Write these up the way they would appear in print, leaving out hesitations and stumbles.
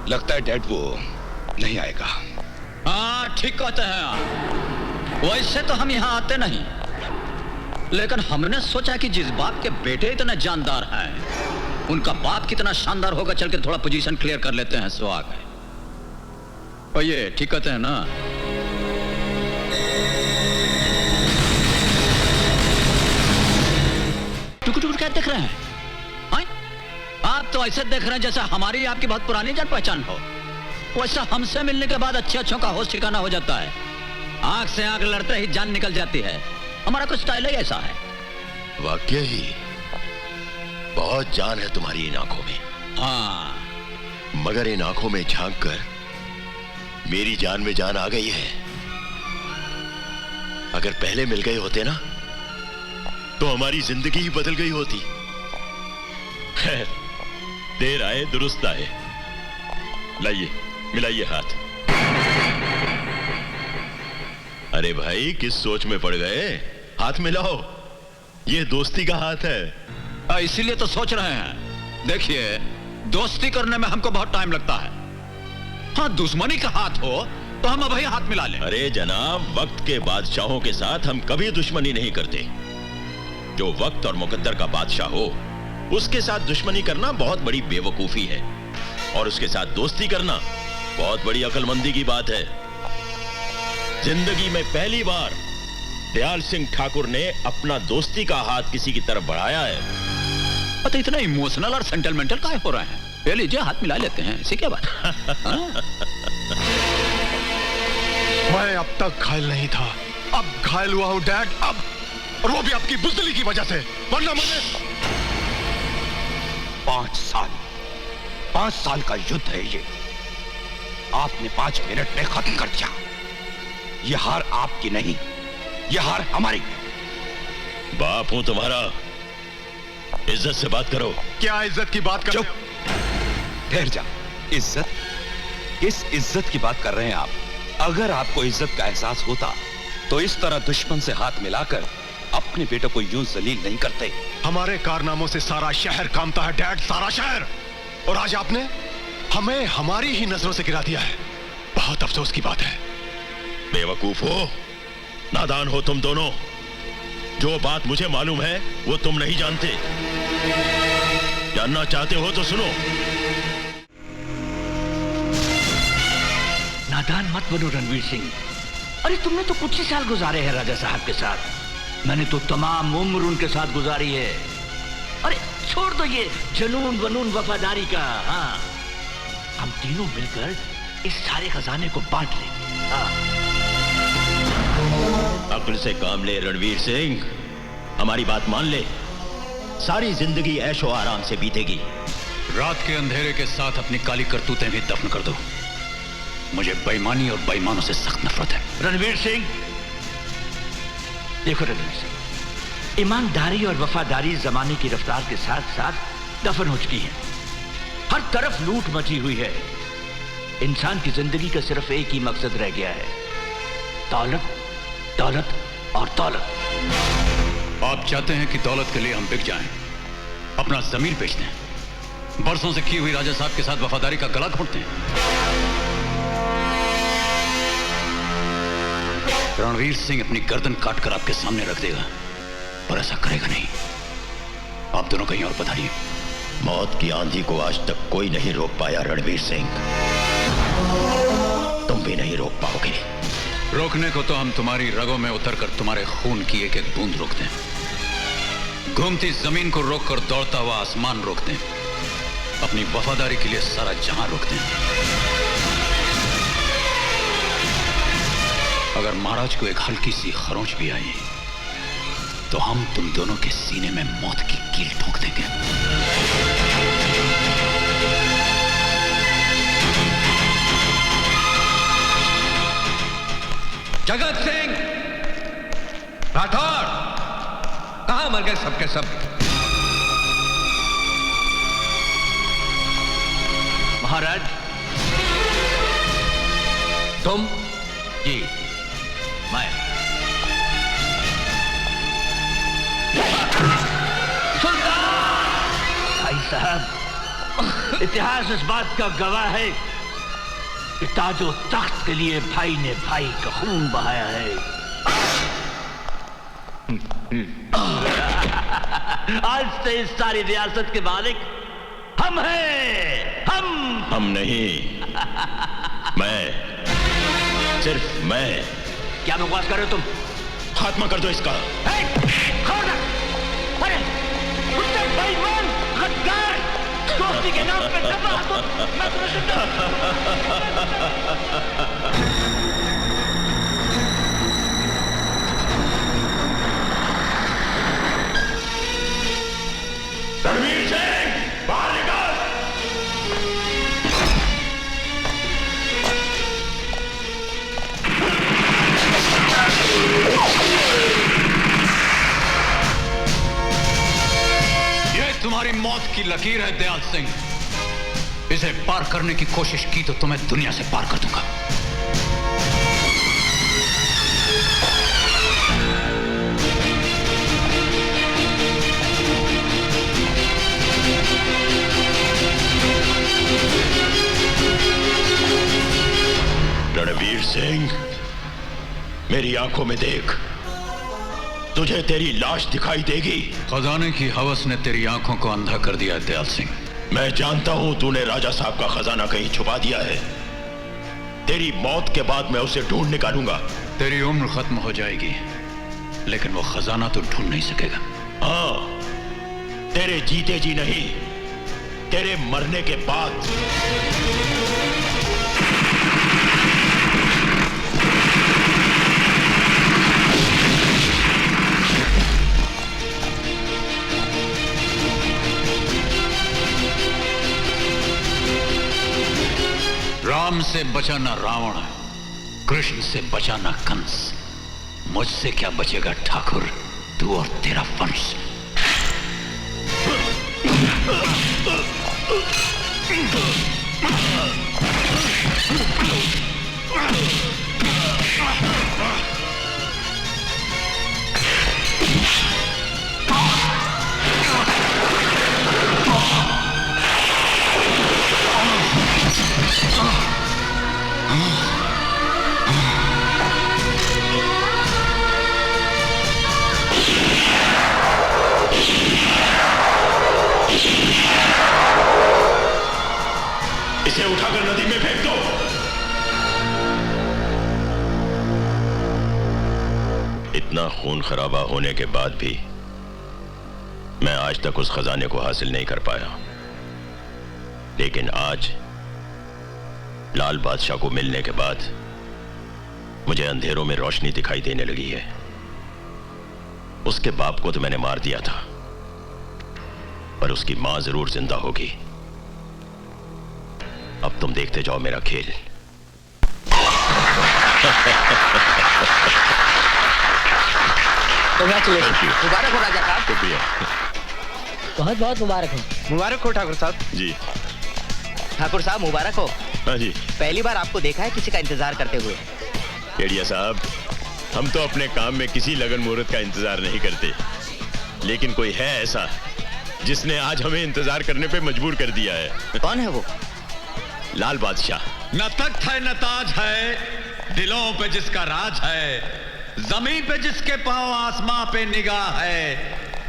लगता है डैड वो नहीं आएगा। हाँ ठीक कहते हैं आप। वैसे तो हम यहाँ आते नहीं, लेकिन हमने सोचा कि जिस बाप के बेटे इतने जानदार हैं, उनका बाप कितना शानदार होगा, चल के थोड़ा पोजीशन क्लियर कर लेते हैं। सो आ गए। और ये ठीक कहते हैं ना? टुक टुक क्या देख रहे हैं? आप तो ऐसे देख रहे हैं जैसे हमारी आपकी बहुत पुरानी जान पहचान हो। वैसा हमसे मिलने के बाद अच्छे अच्छों का होश ठिकाना हो जाता है। आंख से आंख लड़ते ही जान निकल जाती है। हमारा कुछ स्टाइल ही ऐसा है। वाकई ही बहुत जान है तुम्हारी इन आंखों में। हाँ, मगर इन आंखों में झांक कर मेरी जान में जान आ गई है। अगर पहले मिल गए होते ना तो हमारी जिंदगी ही बदल गई होती। खैर, देर आए दुरुस्त आए। लाइए, मिलाइए हाथ। अरे भाई, किस सोच में पड़ गए? हाथ मिलाओ, ये दोस्ती का हाथ है। इसीलिए तो सोच रहे हैं। देखिए, दोस्ती करने में हमको बहुत टाइम लगता है। हाँ, दुश्मनी का हाथ हो तो हम अभी हाथ मिला लें। अरे जनाब, वक्त के बादशाहों के साथ हम कभी दुश्मनी नहीं करते। जो वक्त और मुकद्दर का बादशाह हो, उसके साथ दुश्मनी करना बहुत बड़ी बेवकूफी है, और उसके साथ दोस्ती करना बहुत बड़ी अक्लमंदी की बात है। जिंदगी में पहली बार दयाल सिंह ठाकुर ने अपना दोस्ती का हाथ किसी की तरफ बढ़ाया है। पता इतना इमोशनल और सेंटिमेंटल काहे हो रहे हैं? ले लीजिए, हाथ मिला लेते हैं। इसी क्या बात? मैं अब तक घायल नहीं था, अब घायल हुआ हूं डैड। अब, और वो भी आपकी बुज़दिली की वजह से। वरना मैंने 5 साल का युद्ध है ये। आपने 5 मिनट में खत्म कर दिया। ये हार आपकी नहीं, ये हार हमारी। बाप हूं तुम्हारा, इज्जत से बात करो। क्या इज्जत की बात कर? चुप, ठहर जा। इज्जत? किस इज्जत की बात कर रहे हैं आप? अगर आपको इज्जत का एहसास होता तो इस तरह दुश्मन से हाथ मिलाकर अपने बेटे को यूं जलील नहीं करते। हमारे कारनामों से सारा शहर कांपता है डैड, सारा शहर। और आज आपने हमें हमारी ही नजरों से गिरा दिया है। बहुत अफसोस की बात है। बेवकूफ हो, नादान हो तुम दोनों। जो बात मुझे मालूम है वो तुम नहीं जानते। जानना चाहते हो तो सुनो। नादान मत बनो रणवीर सिंह। अरे तुमने तो कुछ ही साल गुजारे हैं राजा साहब के साथ। मैंने तो तमाम उम्र उनके साथ गुजारी है। अरे छोड़ दो ये जुनून वनून वफादारी का। हाँ, हम तीनों मिलकर इस सारे खजाने को बांट लेंगे। हाँ। अक्ल से काम ले रणवीर सिंह, हमारी बात मान ले। सारी जिंदगी ऐशो आराम से बीतेगी। रात के अंधेरे के साथ अपनी काली करतूतें भी दफन कर दो। मुझे बेईमानी और बेईमानों से सख्त नफरत है। रणवीर सिंह, देखो रणवीर सिंह, ईमानदारी और वफादारी जमाने की रफ्तार के साथ साथ दफन हो चुकी है। हर तरफ लूट मची हुई है। इंसान की जिंदगी का सिर्फ एक ही मकसद रह गया है, दौलत, दौलत और दौलत। आप चाहते हैं कि दौलत के लिए हम बिक जाएं, अपना जमीन बेच दें, बरसों से की हुई राजा साहब के साथ वफादारी का गला घोंट दें। रणवीर सिंह अपनी गर्दन काटकर आपके सामने रख देगा, पर ऐसा करेगा नहीं। आप दोनों कहीं और पधारिए। मौत की आंधी को आज तक कोई नहीं रोक पाया रणवीर सिंह, तुम भी नहीं रोक पाओगे। रोकने को तो हम तुम्हारी रगों में उतरकर तुम्हारे खून की एक एक बूंद रोक दें। घूमती जमीन को रोककर दौड़ता हुआ आसमान रोक दें। अपनी वफादारी के लिए सारा जहां रोक दें। अगर महाराज को एक हल्की सी खरोंच भी आई तो हम तुम दोनों के सीने में मौत की कील ठोक देंगे। जगत सिंह राठौर, कहां मर गए सबके सब? महाराज, तुम? जी, मैं। सुल्तान! भाई साहब, इतिहास इस बात का गवाह है कि ताजो तख्त के लिए भाई ने भाई का खून बहाया है। आज से इस सारी रियासत के मालिक हम हैं। हम नहीं, मैं, सिर्फ मैं। क्या बकवास कर रहे हो तुम? खात्मा कर दो इसका। अरे कुत्ते बेईमान, गद्दार, दोस्ती के नाम पे दगा तो मैं रणवीर सिंह, बाहर निकल। तुम्हारी मौत की लकीर है दयाल सिंह। इसे पार करने की कोशिश की तो तुम्हें दुनिया से पार कर दूंगा। रणवीर सिंह, मेरी आंखों में देख, तुझे तेरी लाश दिखाई देगी। खजाने की हवस ने तेरी आंखों को अंधा कर दिया है दयाल सिंह। मैं जानता हूं तूने राजा साहब का खजाना कहीं छुपा दिया है। तेरी मौत के बाद मैं उसे ढूंढ निकालूंगा। तेरी उम्र खत्म हो जाएगी, लेकिन वो खजाना तो ढूंढ नहीं सकेगा। हाँ, तेरे जीते जी नहीं, तेरे मरने के बाद। राम से बचा ना रावण, कृष्ण से बचा ना कंस। मुझसे क्या बचेगा ठाकुर, तू और तेरा वंश। इसे उठाकर नदी में फेंक दो। इतना खून खराबा होने के बाद भी मैं आज तक उस खजाने को हासिल नहीं कर पाया, लेकिन आज लाल बादशाह को मिलने के बाद मुझे अंधेरों में रोशनी दिखाई देने लगी है। उसके बाप को तो मैंने मार दिया था, पर उसकी मां जरूर जिंदा होगी। अब तुम देखते जाओ मेरा खेल। मुबारक हो राजा साहब। शुक्रिया। बहुत बहुत मुबारक हो। मुबारक हो ठाकुर साहब। जी ठाकुर साहब मुबारक हो। हाँ जी। पहली बार आपको देखा है किसी का इंतजार करते हुए। केडिया साहब, हम तो अपने काम में किसी लगन मुहूर्त का इंतजार नहीं करते, लेकिन कोई है ऐसा जिसने आज हमें इंतजार करने पे मजबूर कर दिया है। कौन है वो? लाल बादशाह। न तख्त है न ताज है, दिलों पे जिसका राज है, जमीन पे जिसके पांव आसमां पे निगाह है,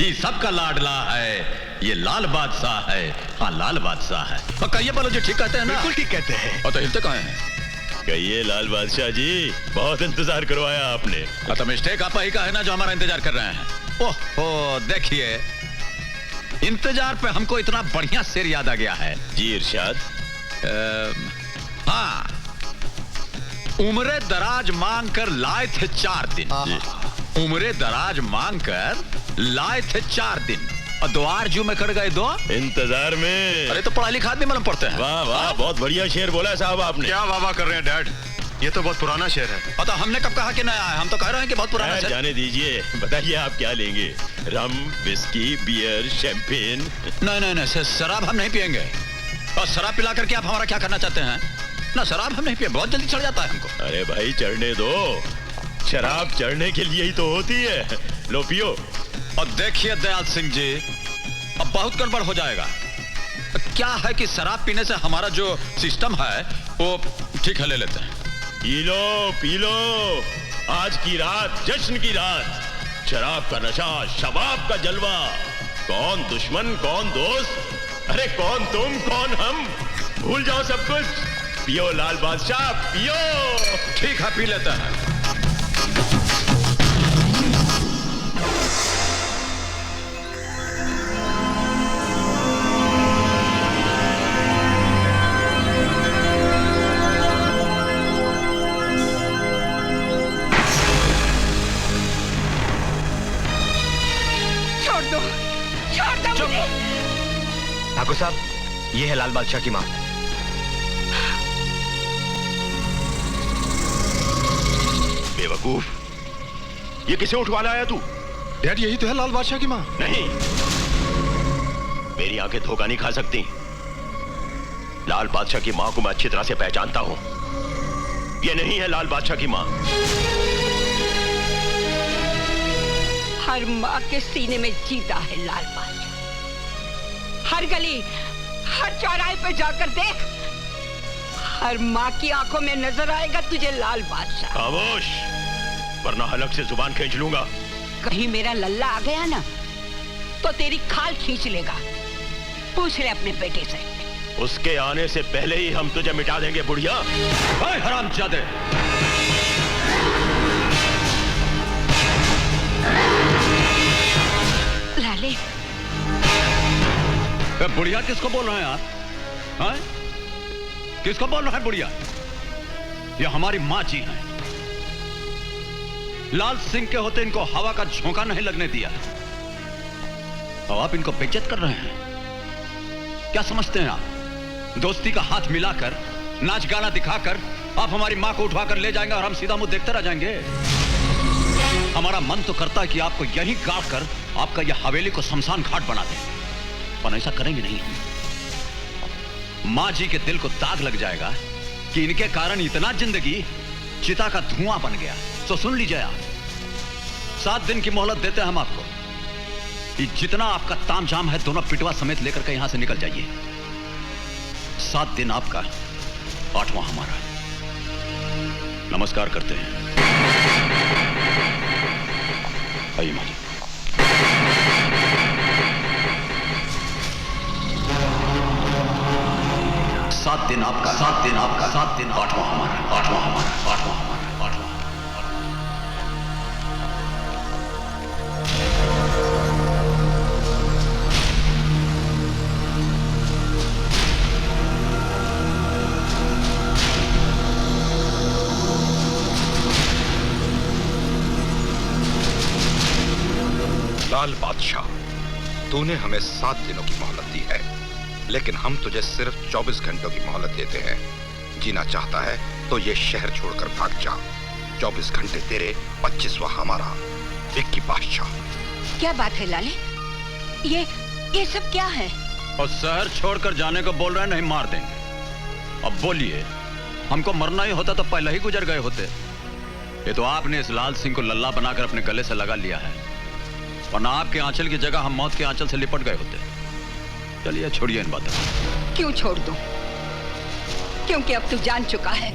ये सबका लाडला है, ये लाल बादशाह है। हाँ, लाल बादशाह है। और कहिए बोलो जी, ठीक कहते हैं ना? बिल्कुल ठीक कहते हैं। और तो हिलते कहाँ हैं? कहिए लाल बादशाह जी, बहुत इंतजार करवाया आपने। तो मिस्टेक आप ही का है ना जो हमारा इंतजार कर रहे हैं। ओहो, देखिए, इंतजार पे हमको इतना बढ़िया शेर याद आ गया है। जी इरशाद। हाँ, उम्रे दराज मांग कर लाए थे 4 दिन। उम्रे दराज मांग कर लाए थे 4 दिन, और द्वार जू में कट गए 2 इंतजार में। अरे तो पढ़ा लिखा आदमी मालूम पड़ते हैं। वाह वाह, बहुत बढ़िया शेर बोला साहब आपने। क्या वाह वाह कर रहे हैं डैड, ये तो बहुत पुराना शेर है। पता हमने कब कहा कि नया है? हम तो कह रहे हैं कि बहुत पुराना शेर। जाने दीजिए, बताइए आप क्या लेंगे? रम, विस्की, बियर, शैंपेन? नहीं, शराब हम नहीं पियेंगे। और शराब पिला करके आप हमारा क्या करना चाहते हैं? ना, शराब हम नहीं पिए, बहुत जल्दी चढ़ जाता है हमको। अरे भाई, चढ़ने दो, शराब चढ़ने के लिए ही तो होती है। लो पियो। और देखिए दयाल सिंह जी, अब बहुत गड़बड़ हो जाएगा। क्या है कि शराब पीने से हमारा जो सिस्टम है वो ठीक है, ले लेते हैं। पी लो, आज की रात जश्न की रात, शराब का नशा, शबाब का जलवा, कौन दुश्मन कौन दोस्त, अरे कौन तुम कौन हम, भूल जाओ सब कुछ। पियो लाल बादशाह पियो। ठीक है, पी लेते हैं। ठाकुर साहब, ये है लाल बादशाह की मां। बेवकूफ, ये किसे उठवा लाया तू? डैड, यही तो है लाल बादशाह की मां। नहीं, मेरी आंखें धोखा नहीं खा सकती। लाल बादशाह की मां को मैं अच्छी तरह से पहचानता हूं। ये नहीं है लाल बादशाह की मां। हर माँ के सीने में जीता है लाल बादशाह। हर गली, हर चौराहे पे जाकर देख, हर माँ की आंखों में नजर आएगा तुझे लाल बादशाह। खामोश, वरना हलक से जुबान खींच लूंगा। कहीं मेरा लल्ला आ गया ना तो तेरी खाल खींच लेगा। पूछ ले अपने बेटे से। उसके आने से पहले ही हम तुझे मिटा देंगे बुढ़िया। हरामजादे, लाले, बुढ़िया किसको बोल रहे हैं आप? हाँ? किसको बोल रहे हैं बुढ़िया? ये हमारी माँ जी हैं। लाल सिंह के होते इनको हवा का झोंका नहीं लगने दिया, और आप इनको बेइज्जत कर रहे हैं। क्या समझते हैं आप? दोस्ती का हाथ मिलाकर, नाच गाना दिखाकर आप हमारी माँ को उठवाकर ले जाएंगे और हम सीधा मुंह देखते रह जाएंगे? हमारा मन तो करता है कि आपको यहीं काट कर आपका यह हवेली को शमशान घाट बना दें, पर ऐसा करेंगे नहीं। माँ जी के दिल को दाग लग जाएगा कि इनके कारण इतना जिंदगी चिता का धुआं बन गया। तो सुन लीजिए आप, 7 दिन की मोहलत देते हैं हम आपको कि जितना आपका तामझाम है दोनों पिटवा समेत लेकर के यहां से निकल जाइए। 7 दिन आपका, 8वां हमारा। नमस्कार करते हैं। आइए माँ जी। 7 दिन आपका, 7 दिन आपका, 7 दिन, 8वां हमारा, 8वां हमारा, 8वां हमारा, 8वां। लाल बादशाह, तूने हमें 7 दिनों की मोहलत दी है, लेकिन हम तुझे सिर्फ 24 घंटों की मोहलत देते हैं। जीना चाहता है तो ये शहर छोड़कर भाग जा। 24 घंटे तेरे, 25वां हमारा। विक्की बादशाह। क्या बात है लाले? ये सब क्या है? और शहर छोड़कर जाने को बोल रहे हैं, नहीं मार देंगे। अब बोलिए, हमको मरना ही होता तो पहले ही गुजर गए होते। ये तो आपने इस लाल सिंह को लल्ला बनाकर अपने गले से लगा लिया है, वरना आपके आंचल की जगह हम मौत के आंचल से लिपट गए होते। चलिए छोड़िए इन बातों को। क्यों छोड़ दूं? क्योंकि अब तू जान चुका है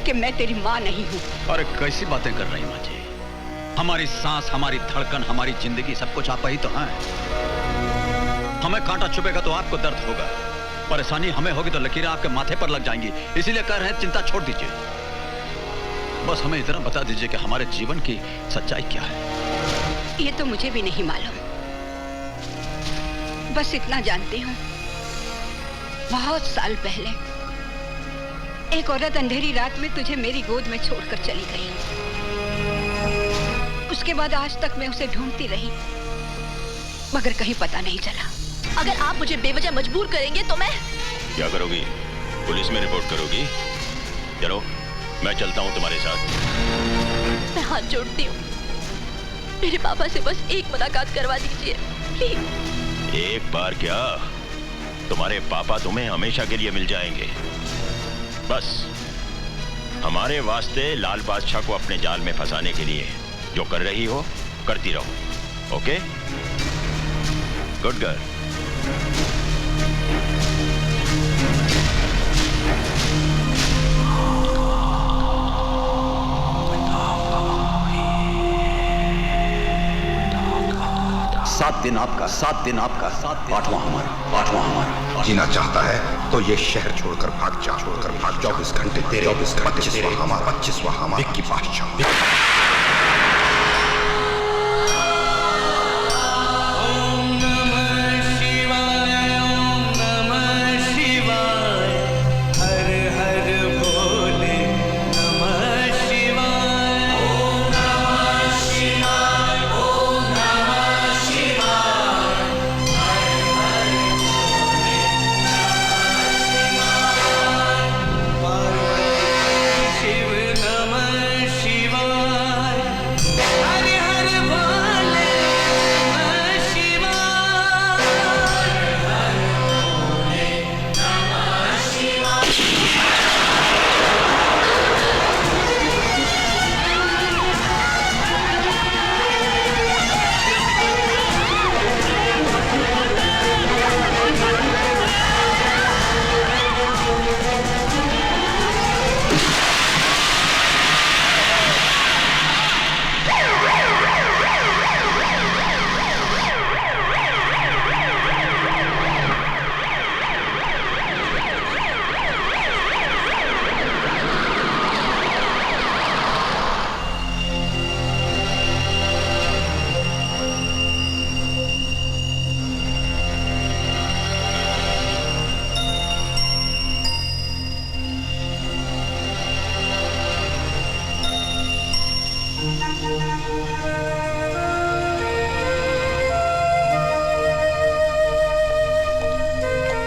कि मैं तेरी माँ नहीं हूँ। अरे कैसी बातें कर रही माँ जी? हमारी सांस, हमारी धड़कन, हमारी जिंदगी, सब कुछ आप ही तो हैं। हमें कांटा चुभेगा तो आपको दर्द होगा, परेशानी हमें होगी तो लकीरें आपके माथे पर लग जाएंगी। इसीलिए कह रहे हैं चिंता छोड़ दीजिए। बस हमें इतना बता दीजिए कि हमारे जीवन की सच्चाई क्या है। ये तो मुझे भी नहीं मालूम, बस इतना जानती हूँ, बहुत साल पहले एक औरत अंधेरी रात में तुझे मेरी गोद में छोड़कर चली गई। उसके बाद आज तक मैं उसे ढूंढती रही, मगर कहीं पता नहीं चला। अगर आप मुझे बेवजह मजबूर करेंगे तो मैं... क्या करोगी? पुलिस में रिपोर्ट करोगी? चलो, मैं चलता हूँ तुम्हारे साथ। मैं हाथ जोड़ती हूँ, मेरे पापा से बस एक मुलाकात करवा दीजिए प्लीज। एक बार क्या, तुम्हारे पापा तुम्हें हमेशा के लिए मिल जाएंगे। बस हमारे वास्ते लाल बादशाह को अपने जाल में फंसाने के लिए जो कर रही हो करती रहो। ओके? Good girl. दिन आपका, 7 दिन आपका, 8वां हमारा। जीना चाहता है तो ये शहर छोड़कर भाग जा, 24 घंटे तेरे, 25वां हमारा, 25वां हमारा। विक्की बादशाह।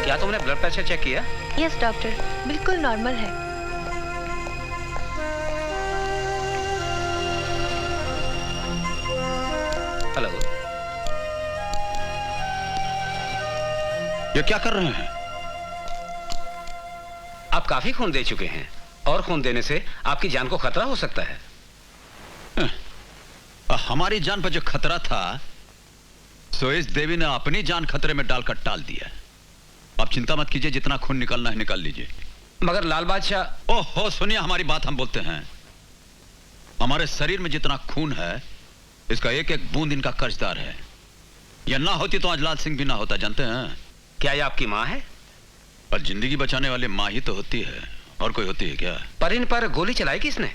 क्या तुमने ब्लड प्रेशर चेक किया? यस डॉक्टर, बिल्कुल नॉर्मल है। हेलो, ये क्या कर रहे हैं? आप काफी खून दे चुके हैं और खून देने से आपकी जान को खतरा हो सकता है। हमारी जान पर जो खतरा था सो इस देवी ने अपनी जान खतरे में डालकर टाल दिया। आप चिंता मत कीजिए, जितना खून निकालना है निकाल लीजिए। मगर लाल बादशाह। ओहो, सुनिए हमारी बात, हम बोलते हैं। हमारे शरीर में जितना खून है इसका एक एक बूंद इनका कर्जदार है। यह ना होती तो आज लाल सिंह भी ना होता, जानते हैं? क्या ये आपकी माँ है? पर जिंदगी बचाने वाली माँ ही तो होती है, और कोई होती है क्या? पर इन पर गोली चलाई किसने?